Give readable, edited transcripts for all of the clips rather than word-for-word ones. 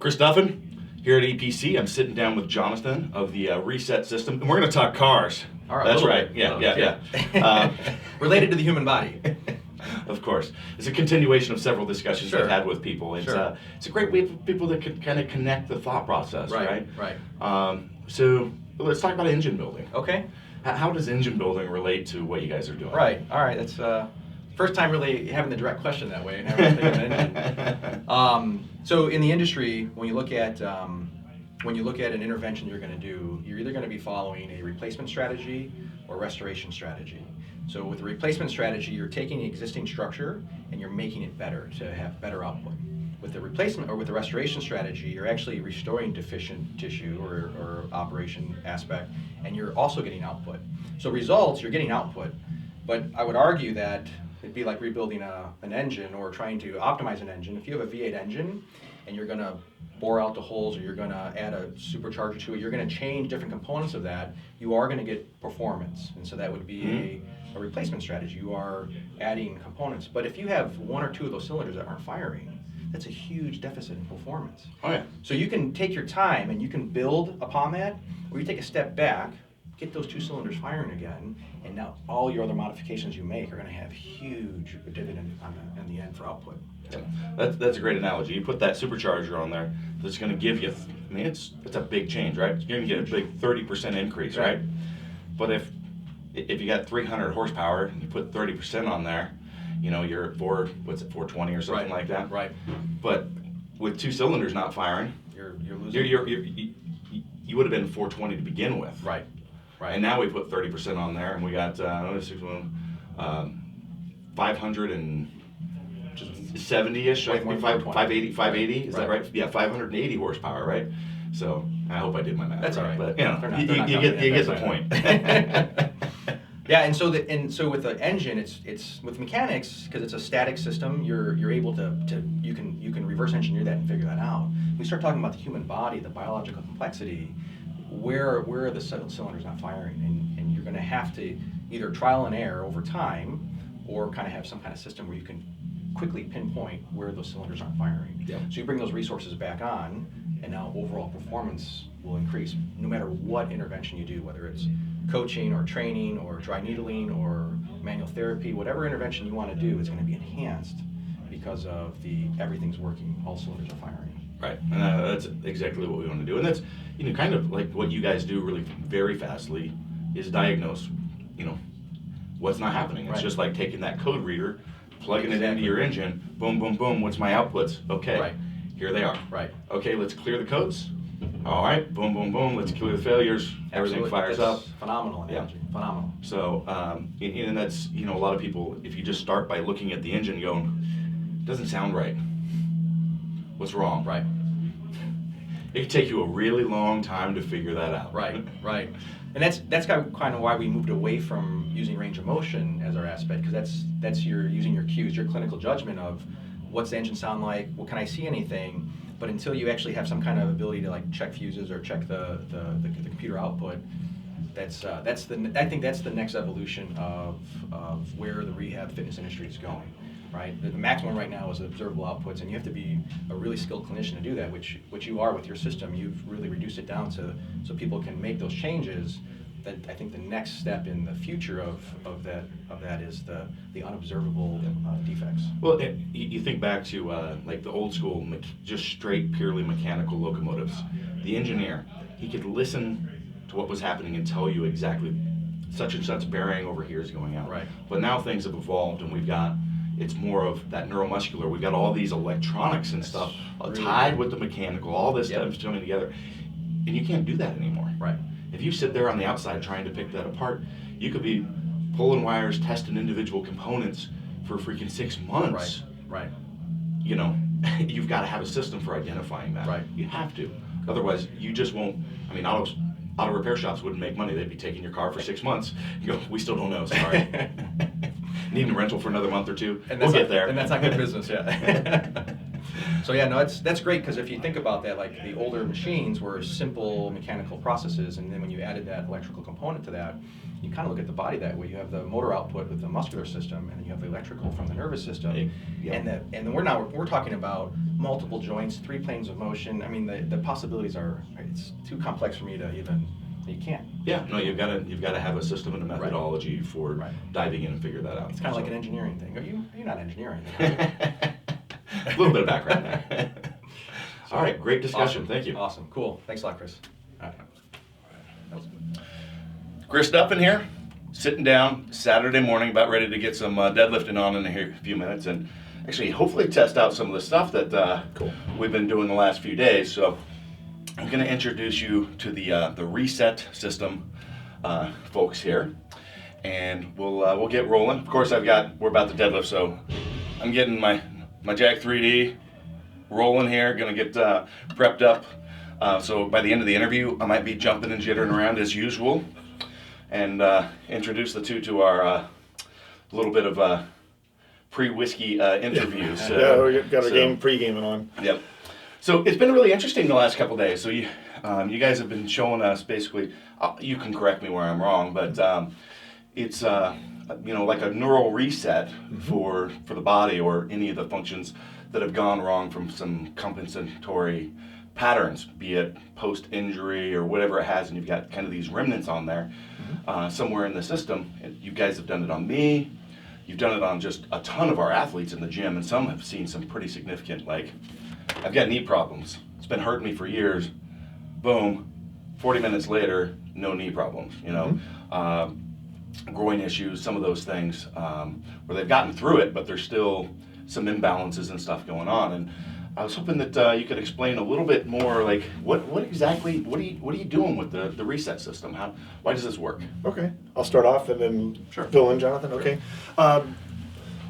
Chris Duffin here at EPC. I'm sitting down with Jonathan of the Reset System, and we're going to talk cars. All right, That's right. Yeah. Related to the human body. Of course. It's a continuation of several discussions Sure. I've had with people. It's a great way for people that could kind of connect the thought process, right? So let's talk about engine building. Okay. How does engine building relate to what you guys are doing? Right. All right. That's first time really having the direct question that way. And never thinking of an engine. So in the industry, when you look at an intervention you're going to do, you're either going to be following a replacement strategy or restoration strategy. So with the replacement strategy, you're taking the existing structure and you're making it better to have better output. With the replacement or with the restoration strategy, you're actually restoring deficient tissue or operation aspect, and you're also getting output. So results, you're getting output, but I would argue that it'd be like rebuilding an engine or trying to optimize an engine. If you have a V8 engine and you're going to bore out the holes or you're going to add a supercharger to it, you're going to change different components of that, you are going to get performance. And so that would be a replacement strategy. You are adding components. But if you have one or two of those cylinders that aren't firing, that's a huge deficit in performance. Oh, yeah. So you can take your time and you can build upon that, or you take a step back, get those two cylinders firing again, and now all your other modifications you make are going to have huge dividend on the end for output. Yeah. That's a great analogy. You put that supercharger on there, that's going to give you, it's a big change, right? You're going to get a big 30% increase, right? But if you got 300 horsepower and you put 30% on there, you're at 420 or something like that. Right. But with two cylinders not firing, you're losing. You would have been 420 to begin with. Right. And now we put 30% on there, and we got 570-ish, 580. Is that right? Yeah, 580 horsepower, right? So I hope I did my math. That's right. all right. But you get the point. Yeah, and so with the engine, it's with mechanics, because it's a static system. You're able to you can reverse engineer that and figure that out. We start talking about the human body, the biological complexity. Where are the cylinders not firing, and you're going to have to either trial and error over time, or kind of have some kind of system where you can quickly pinpoint where those cylinders aren't firing. Yep. So you bring those resources back on, and now overall performance will increase no matter what intervention you do, whether it's coaching or training or dry needling or manual therapy. Whatever intervention you want to do is going to be enhanced because of everything's working, all cylinders are firing. Right, and that's exactly what we want to do, and that's kind of like what you guys do really very fastly is diagnose, what's not happening. It's just like taking that code reader, plugging it into your engine, boom, boom, boom. What's my outputs? Okay, here they are. Right. Okay, let's clear the codes. All right, boom, boom, boom. Let's clear the failures. Everything fires up. Phenomenal analogy. Yeah. Phenomenal. So, and that's a lot of people. If you just start by looking at the engine, going, doesn't sound right. What's wrong? Right. It can take you a really long time to figure that out. Right. And that's kind of why we moved away from using range of motion as our aspect, because that's your using your cues, your clinical judgment of what's the engine sound like, well, can I see anything? But until you actually have some kind of ability to like check fuses or check the computer output, I think that's the next evolution of where the rehab fitness industry is going. Right, the maximum right now is observable outputs, and you have to be a really skilled clinician to do that, which you are with your system. You've really reduced it down so people can make those changes. That I think the next step in the future of that is the unobservable defects. Well, you think back to like the old school, just straight, purely mechanical locomotives. The engineer, he could listen to what was happening and tell you exactly such and such bearing over here is going out. Right. But now things have evolved, and it's more of that neuromuscular. We've got all these electronics and stuff tied with the mechanical. All this stuff's coming together, and you can't do that anymore. Right. If you sit there on the outside trying to pick that apart, you could be pulling wires, testing individual components for freaking 6 months. Right. You've got to have a system for identifying that. Right. You have to. Otherwise, you just won't. I mean, auto repair shops wouldn't make money. They'd be taking your car for 6 months. You go, we still don't know. Sorry. Needing a rental for another month or two. And we'll get there. And that's not good business, yeah. So yeah, no, that's great, because if you think about that, like the older machines were simple mechanical processes, and then when you added that electrical component to that, you kind of look at the body that way. You have the motor output with the muscular system, and then you have the electrical from the nervous system. Yeah. And then we're talking about multiple joints, 3 planes of motion. I mean, the possibilities it's too complex for me to even, you can't. Yeah, no, you've got to have a system and a methodology for diving in and figure that out. It's kind of like an engineering thing. You're not engineering. A little bit of background there. All right, great discussion. Awesome. Thank you. Awesome. Cool. Thanks a lot, Chris. All right. That was good. Chris Duffin here, sitting down Saturday morning, about ready to get some deadlifting on in a few minutes, and actually hopefully test out some of the stuff that we've been doing the last few days. So I'm going to introduce you to the reset system folks here, and we'll get rolling. Of course, we're about to deadlift, so I'm getting my Jack 3D rolling here. Going to get prepped up. So by the end of the interview, I might be jumping and jittering around as usual, and introduce the two to our little bit of pre-whiskey interviews. Yeah, we got our pre-gaming on. Yep. So it's been really interesting the last couple of days. So you guys have been showing us basically. You can correct me where I'm wrong, but it's like a neural reset for the body or any of the functions that have gone wrong from some compensatory patterns, be it post-injury or whatever it has, and you've got kind of these remnants on there somewhere in the system. And you guys have done it on me. You've done it on just a ton of our athletes in the gym, and some have seen some pretty significant, like, I've got knee problems. It's been hurting me for years. Boom, 40 minutes later, no knee problems, groin issues, some of those things where they've gotten through it, but there's still some imbalances and stuff going on. And I was hoping that you could explain a little bit more, like what exactly are you doing with the reset system? Why does this work? Okay, I'll start off and then Sure. fill in, Jonathan. Okay,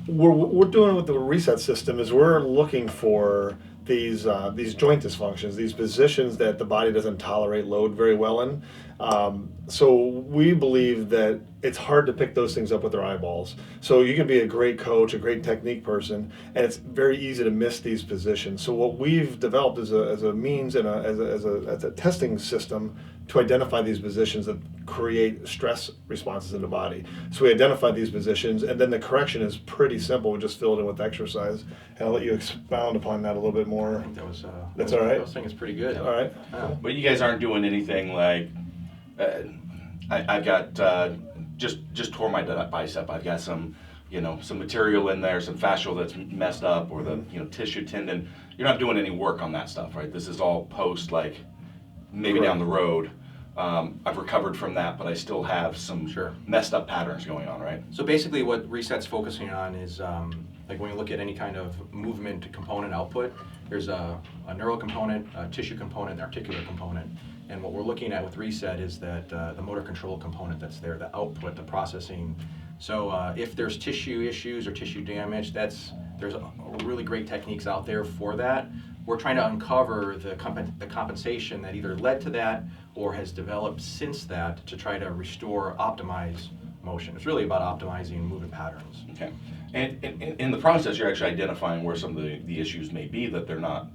what we're doing with the reset system is we're looking for these joint dysfunctions, these positions that the body doesn't tolerate load very well in. So we believe that it's hard to pick those things up with our eyeballs. So you can be a great coach, a great technique person, and it's very easy to miss these positions. So what we've developed as a means and as a testing system to identify these positions that create stress responses in the body. So we identify these positions, and then the correction is pretty simple. We just fill it in with exercise, and I'll let you expound upon that a little bit more. I think that was. That's all right? I was thinking it's pretty good. All right. But you guys aren't doing anything like, I've got just tore my bicep. I've got some material in there, some fascial that's messed up, or the tissue tendon. You're not doing any work on that stuff, right? This is all post, like maybe Correct. down the road. I've recovered from that, but I still have some messed up patterns going on, right? So basically what Reset's focusing on is, like when you look at any kind of movement component output, there's a neural component, a tissue component, an articular component. And what we're looking at with Reset is that the motor control component that's there, the output, the processing. So if there's tissue issues or tissue damage, there's really great techniques out there for that. We're trying to uncover the compensation that either led to that or has developed since that to try to restore, optimize motion. It's really about optimizing movement patterns. Okay. And in the process, you're actually identifying where some of the issues may be that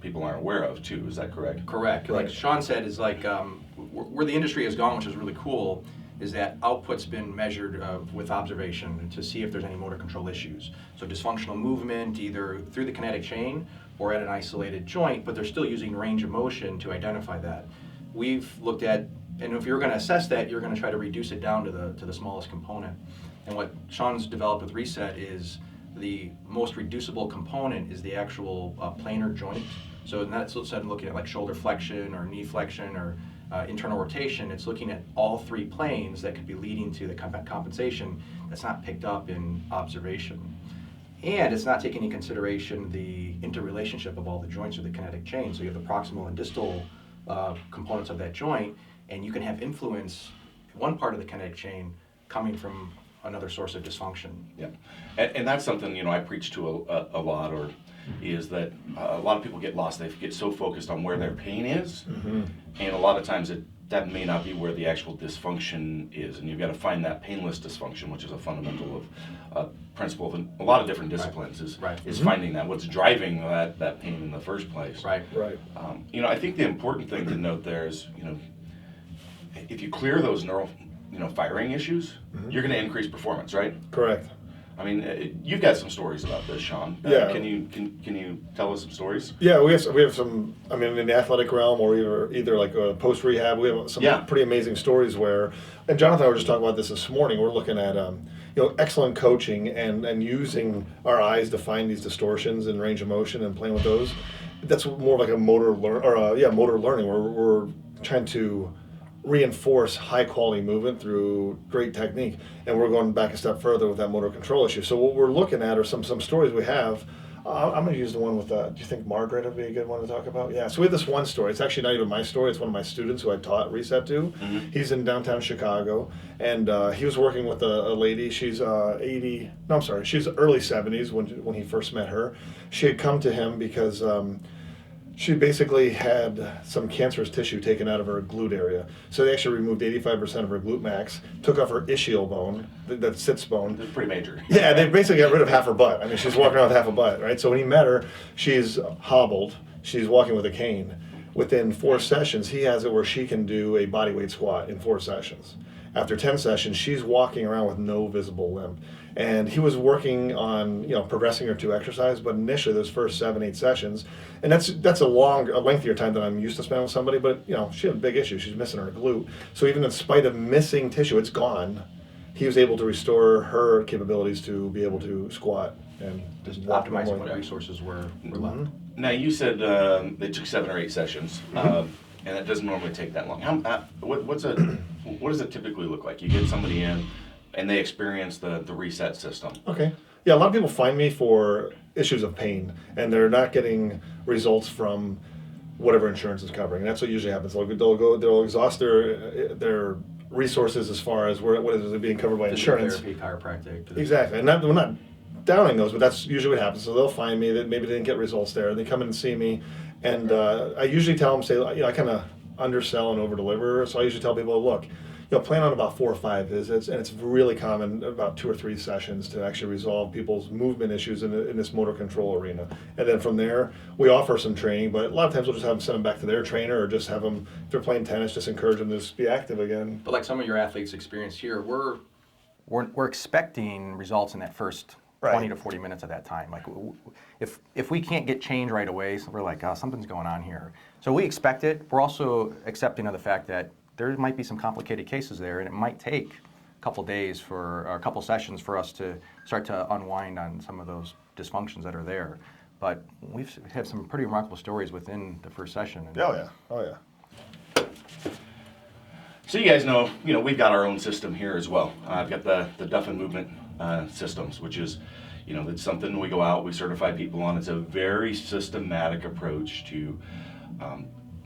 people aren't aware of too. Is that correct? Correct. Right. Like Shawn said, is like where the industry has gone, which is really cool, is that output's been measured with observation to see if there's any motor control issues. So dysfunctional movement either through the kinetic chain or at an isolated joint, but they're still using range of motion to identify that. We've looked at, and if you're going to assess that, you're going to try to reduce it down to the smallest component. And what Shawn's developed with Reset is the most reducible component is the actual planar joint. So that's instead of looking at like shoulder flexion or knee flexion or internal rotation, it's looking at all 3 planes that could be leading to the compensation that's not picked up in observation. And it's not taking into consideration the interrelationship of all the joints of the kinetic chain. So you have the proximal and distal components of that joint, and you can have influence in one part of the kinetic chain coming from another source of dysfunction. Yeah, and that's something I preach to a lot, is that a lot of people get lost. They get so focused on where their pain is, and a lot of times that may not be where the actual dysfunction is, and you've got to find that painless dysfunction, which is a fundamental of principle of a lot of different disciplines. Is finding that what's driving that pain in the first place. Right. I think the important thing to note there is if you clear those neural firing issues, you're going to increase performance, right? Correct. I mean, you've got some stories about this, Shawn. Yeah. Can you tell us some stories? Yeah, we have some. I mean, in the athletic realm, or either like post rehab, we have some pretty amazing stories where. And Jonathan and I were just talking about this morning. We're looking at excellent coaching and using our eyes to find these distortions in range of motion and playing with those. That's more like a motor learning where we're trying to reinforce high quality movement through great technique, and we're going back a step further with that motor control issue. So what we're looking at are some stories we have. I'm going to use the one with, do you think Margaret would be a good one to talk about? Yeah, so we have this one story. It's actually not even my story. It's one of my students who I taught Reset to. Mm-hmm. He's in downtown Chicago, and he was working with a lady. She's she's early 70s when he first met her. She had come to him because she basically had some cancerous tissue taken out of her glute area. So they actually removed 85% of her glute max, took off her ischial bone, that sits bone. That's pretty major. Yeah, they basically got rid of half her butt. I mean, she's walking around with half a butt, right? So when he met her, she's hobbled. She's walking with a cane. Within 4 sessions, he has it where she can do a bodyweight squat in 4 sessions. After 10 sessions, she's walking around with no visible limp. And he was working on, progressing her to exercise, but initially those first 7-8 sessions, and that's a lengthier time than I'm used to spending with somebody, but she had a big issue. She's missing her glute. So even in spite of missing tissue, it's gone. He was able to restore her capabilities to be able to squat and just optimizing what resources were left. Now you said they took 7 or 8 sessions, and it doesn't normally take that long. What does it typically look like? You get somebody in, and they experience the reset system. Okay. Yeah, a lot of people find me for issues of pain, and they're not getting results from whatever insurance is covering. That's what usually happens. They'll exhaust their resources as far as what is being covered by insurance. Therapy, chiropractic. Exactly, and we're not downing those, but that's usually what happens. So they'll find me that maybe they didn't get results there, and they come in and see me, and I usually tell them, I kind of undersell and over-deliver. So I usually tell people, look, plan on about 4 or 5 visits, and it's really common about 2 or 3 sessions to actually resolve people's movement issues in this motor control arena. And then from there, we offer some training, but a lot of times we'll just have them send them back to their trainer, or just have them, if they're playing tennis, just encourage them to just be active again. But like some of your athletes experience here, we're expecting results in that first 20 to 40 minutes of that time. Like if we can't get change right away, so we're like, something's going on here. So we expect it. We're also accepting of the fact that there might be some complicated cases there, and it might take a couple days or a couple sessions for us to start to unwind on some of those dysfunctions that are there. But we've had some pretty remarkable stories within the first session. Oh yeah. So you guys know, we've got our own system here as well. I've got the Duffin movement systems, which is, it's something we go out, we certify people on. It's a very systematic approach to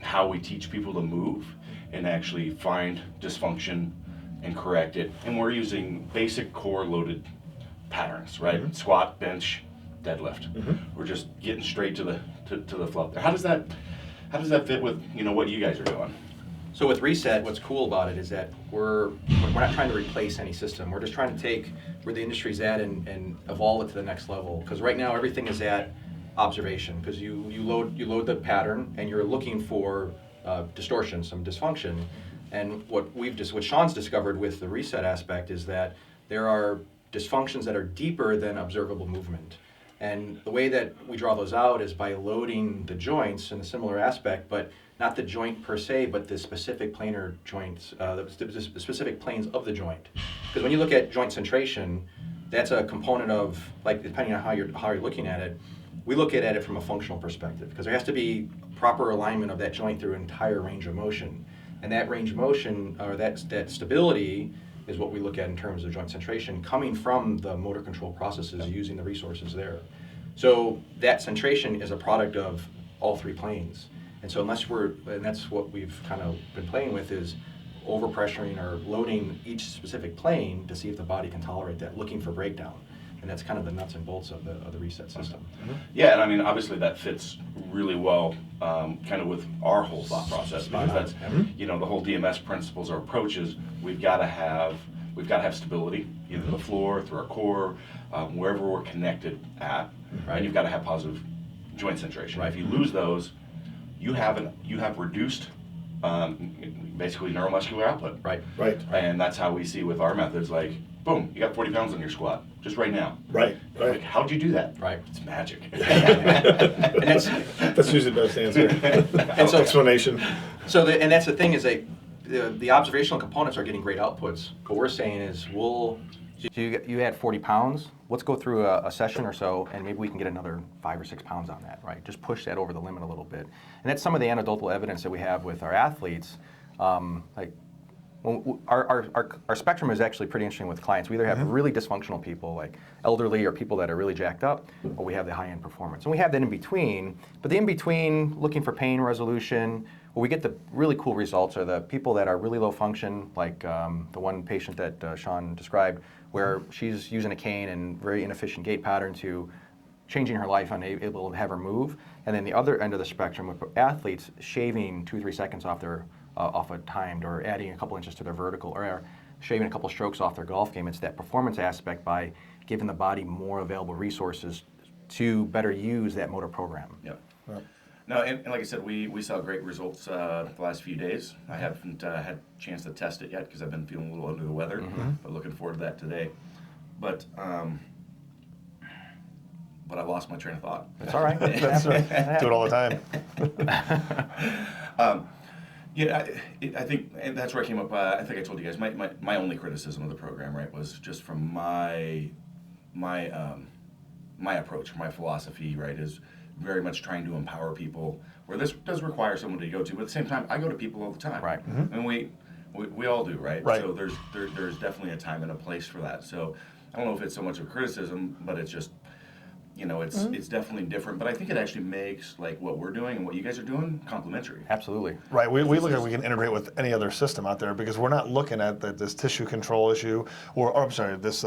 how we teach people to move and actually find dysfunction and correct it. And we're using basic core loaded patterns, right? Mm-hmm. Squat, bench, deadlift. Mm-hmm. We're just getting straight to the flow there. How does that fit with what you guys are doing? So with Reset, what's cool about it is that we're not trying to replace any system. We're just trying to take where the industry's at and evolve it to the next level. Because right now everything is at observation. Because you load the pattern and you're looking for distortion, some dysfunction. And what Shawn's discovered with the Reset aspect is that there are dysfunctions that are deeper than observable movement. And the way that we draw those out is by loading the joints in a similar aspect, but not the joint per se, but the specific planar joints, the specific planes of the joint. Because when you look at joint centration, that's a component of, like, depending on how you're looking at it, we look at it from a functional perspective, because there has to be proper alignment of that joint through an entire range of motion. And that range of motion, or that stability, is what we look at in terms of joint centration, coming from the motor control processes using the resources there. So that centration is a product of all 3 planes. And so and that's what we've kind of been playing with, is overpressuring or loading each specific plane to see if the body can tolerate that, looking for breakdown. And that's kind of the nuts and bolts of the Reset system. Mm-hmm. Yeah, and I mean, obviously that fits really well kind of with our whole thought process, because that's, the whole DMS principles or approaches, we've got to have stability, either the floor, through our core, wherever we're connected at, right? And you've got to have positive joint centration. Right. If you lose those, you have reduced basically neuromuscular output. Right. Right. And that's how we see with our methods, like, boom, you got 40 pounds on your squat, just right now. Right, right. Like, how'd you do that? Right. It's magic. And That's usually the best answer. And so- Explanation. So, and that's the thing is the observational components are getting great outputs. What we're saying is you had 40 pounds, let's go through a session or so and maybe we can get another 5 or 6 pounds on that, right? Just push that over the limit a little bit. And that's some of the anecdotal evidence that we have with our athletes. Our spectrum is actually pretty interesting with clients. We either have really dysfunctional people, like elderly or people that are really jacked up, or we have the high-end performance. And we have that in between, but the in-between, looking for pain resolution, where we get the really cool results are the people that are really low function, like the one patient that Shawn described, where she's using a cane and very inefficient gait pattern to changing her life, unable to have her move. And then the other end of the spectrum with athletes shaving 2-3 seconds off their off a timed, or adding a couple inches to their vertical, or shaving a couple strokes off their golf game. It's that performance aspect by giving the body more available resources to better use that motor program. Yeah. No, and like I said, we saw great results the last few days. I haven't had a chance to test it yet because I've been feeling a little under the weather, but looking forward to that today. But I lost my train of thought. That's all right. That's right. Do it all the time. Yeah, I think, and that's where I came up. I think I told you guys my only criticism of the program, right, was just from my approach, my philosophy, right, is very much trying to empower people. Where this does require someone to go to, but at the same time, I go to people all the time, Right. And we all do, right? Right. So there's definitely a time and a place for that. So I don't know if it's so much of a criticism, but it's just, it's definitely different, but I think it actually makes like what we're doing and what you guys are doing complementary. Absolutely. Right, we look at we can integrate with any other system out there because we're not looking at this tissue control issue or I'm sorry, this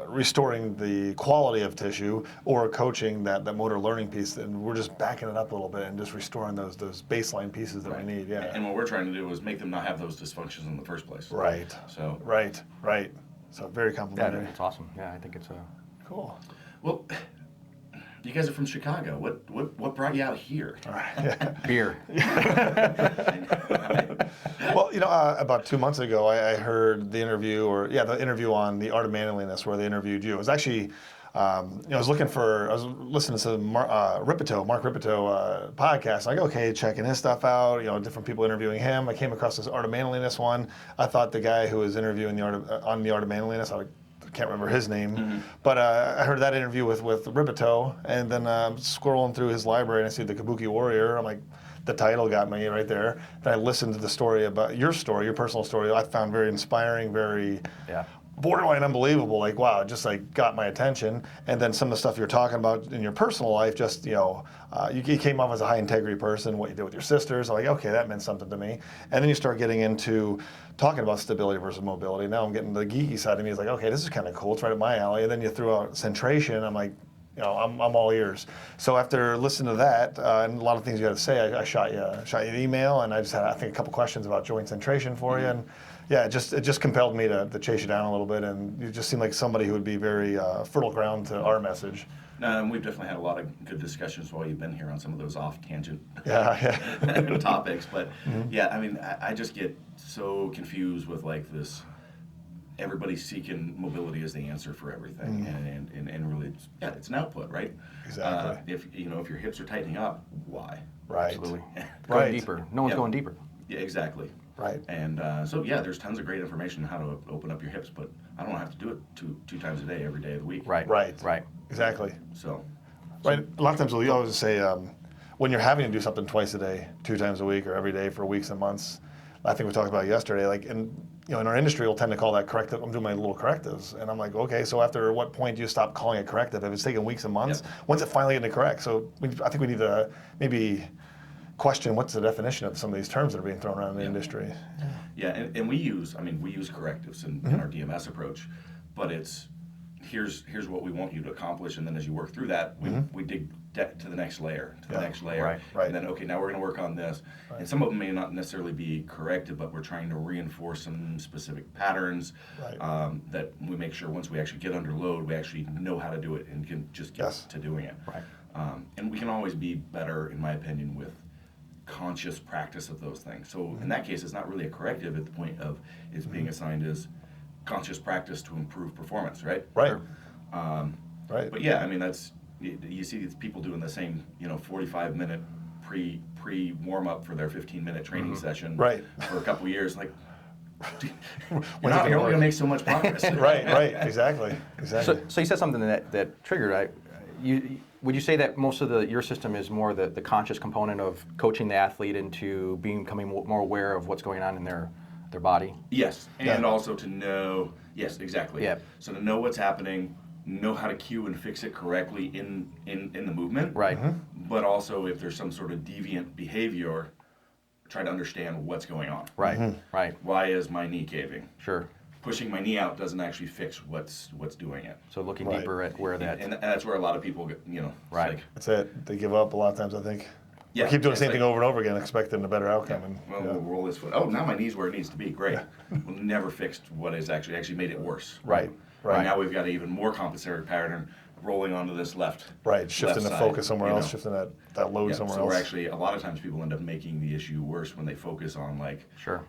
restoring the quality of tissue or coaching that motor learning piece, and we're just backing it up a little bit and just restoring those baseline pieces that we need. Yeah. And what we're trying to do is make them not have those dysfunctions in the first place. Right. So. Right. So very Yeah, complimentary. it's awesome. Yeah, I think it's Cool. Well, you guys are from Chicago. What brought you out here? All right. beer. Well, about 2 months ago, I heard the interview the interview on the Art of Manliness where they interviewed you. It was actually, I was listening to some Mark Ripito podcast. Like, okay, checking his stuff out. Different people interviewing him. I came across this Art of Manliness one. I thought the guy who was interviewing on the Art of Manliness, I can't remember his name, but I heard that interview with Ripito, and then scrolling through his library and I see the Kabuki Warrior. I'm like, the title got me right there. Then I listened to the story about your personal story. I found very inspiring, very borderline unbelievable. Like, wow, it just like got my attention. And then some of the stuff you're talking about in your personal life, just you came off as a high integrity person. What you did with your sisters, I'm like, okay, that meant something to me. And then you start getting into talking about stability versus mobility. Now I'm getting the geeky side of me. It's like, okay, this is kind of cool. It's right up my alley. And then you threw out centration. I'm like, I'm all ears. So after listening to that and a lot of things you had to say, I shot you an email, and I just had, I think, a couple questions about joint centration for you. And yeah, it just compelled me to chase you down a little bit, and you just seemed like somebody who would be very fertile ground to our message. No, and we've definitely had a lot of good discussions while you've been here on some of those off-tangent topics. But yeah, I mean, I just get so confused with like this. Everybody's seeking mobility as the answer for everything, and really, it's an output, right? Exactly. If your hips are tightening up, why? Right. Absolutely. Right. Going deeper. No one's going deeper. Yeah, exactly. Right. And so there's tons of great information on how to open up your hips, but I don't have to do it two times a day, every day of the week. Right. Exactly. So. Right. A lot of times we always say when you're having to do something twice a day, 2 times a week, or every day for weeks and months. I think we talked about it yesterday. Like, in our industry, we'll tend to call that corrective. I'm doing my little correctives, and I'm like, okay, so after what point do you stop calling it corrective? If it's taking weeks and months, when's it finally going to correct? So I think we need to maybe question what's the definition of some of these terms that are being thrown around in the industry. Yeah, and we use correctives in our DMS approach, but it's here's what we want you to accomplish, and then as you work through that, we dig to the next layer, Right. and then okay, now we're going to work on this, and some of them may not necessarily be corrected, but we're trying to reinforce some specific patterns that we make sure once we actually get under load, we actually know how to do it and can just get to doing it. Right. And we can always be better, in my opinion, with conscious practice of those things. So in that case, it's not really a corrective at the point of it's being assigned as conscious practice to improve performance, right? Right. Right. But yeah, I mean, you see these people doing the same, 45-minute pre warm up for their 15-minute training session Right. for a couple years. Like, you're When's it only gonna going to work? make so much progress. Right. Exactly. So you said something that triggered. Would you say that most of your system is more the conscious component of coaching the athlete into becoming more aware of what's going on in their body? Yes, and also to know. Yes, exactly. Yeah. So to know what's happening, know how to cue and fix it correctly in the movement. Right. But also, if there's some sort of deviant behavior, try to understand what's going on. Right. Right. Why is my knee caving? Sure. Pushing my knee out doesn't actually fix what's doing it. So looking Right. deeper at where that. And that's where a lot of people get, it's Right. like, That's it. They give up a lot of times, I think. yeah, Or keep doing the it's same like, thing over and over again, expecting a better outcome. And, well, yeah. we'll roll this foot. Oh, now my knee's where it needs to be. Great. Well, never fixed what is actually made it worse. Right. And now we've got an even more compensatory pattern rolling onto this left. Right. Shifting left the side, focus somewhere else, shifting that load Yeah, somewhere so else. we're actually, a lot of times people end up making the issue worse when they focus on like Sure.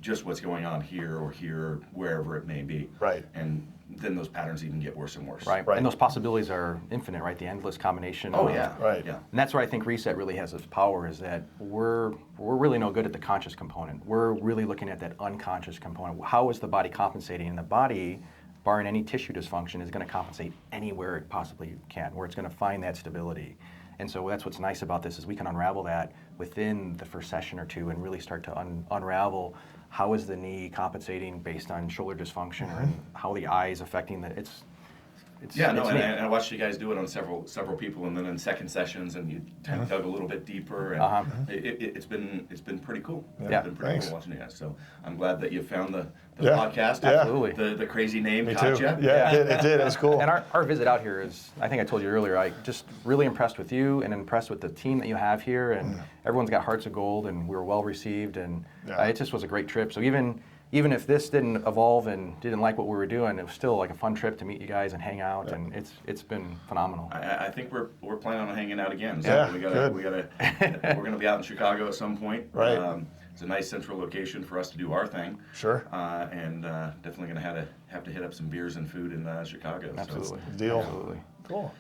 just what's going on here or here, wherever it may be. Right. And then those patterns even get worse and worse. Right. Right. And those possibilities are infinite, right? The endless combination. Oh of- yeah. Right. Yeah. And that's where I think Reset really has its power, is that we're really no good at the conscious component. We're really looking at that unconscious component. How is the body compensating? And the body, barring any tissue dysfunction, is going to compensate anywhere it possibly can, where it's going to find that stability. And so that's what's nice about this, is we can unravel that within the first session or two and really start to unravel how is the knee compensating based on shoulder dysfunction, or how the eye is affecting the. It's Yeah, no, it's and neat. I watched you guys do it on several people, and then in second sessions, and you kind of dug a little bit deeper, and it's been pretty cool. Yeah. It's been pretty Thanks. cool watching you guys. So I'm glad that you found the Yeah. podcast. Yeah. Absolutely. Yeah. The crazy name Me caught too. you. Yeah, it did. It was cool. And our visit out here is, I think I told you earlier, I just really impressed with you and impressed with the team that you have here, and everyone's got hearts of gold, and we were well received, and Yeah. it just was a great trip. So even if this didn't evolve and didn't like what we were doing, it was still like a fun trip to meet you guys and hang out, and it's been phenomenal. I think we're planning on hanging out again. So Yeah, we good. we're gonna be out in Chicago at some point. Right. It's a nice central location for us to do our thing. Sure. And definitely gonna have to hit up some beers and food in Chicago. So. Absolutely. Deal. Absolutely. Cool.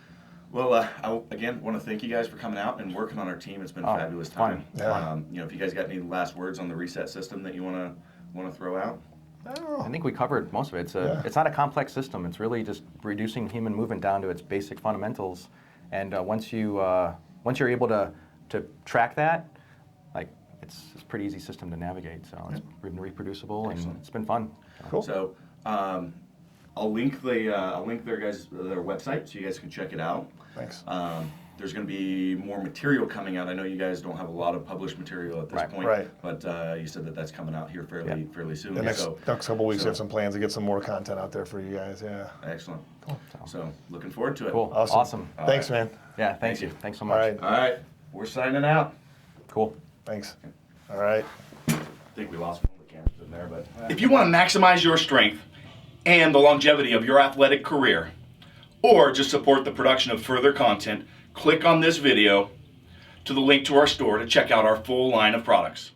Well, I again want to thank you guys for coming out and working on our team. It's been a fabulous fun. time. Yeah. If you guys got any last words on the reset system that you want to throw out. I think we covered most of it. It's not a complex system. It's really just reducing human movement down to its basic fundamentals. And once you're able to track that, like it's a pretty easy system to navigate. So it's been reproducible, and it's been fun. Cool. So I'll link their website so you guys can check it out. Thanks. There's going to be more material coming out. I know you guys don't have a lot of published material at this Right. point, Right. but you said that's coming out here fairly soon. The next couple weeks, we so- have some plans to get some more content out there for you guys. Yeah. Excellent. So looking forward to it. Cool. Awesome. All Thanks, right. man. Yeah. Thank Thank you. you. Thanks so All much. right. All right, we're signing out. Cool. Thanks. All right. I think we lost one of the cameras in there, but if you want to maximize your strength and the longevity of your athletic career, or just support the production of further content, click on this video to the link to our store to check out our full line of products.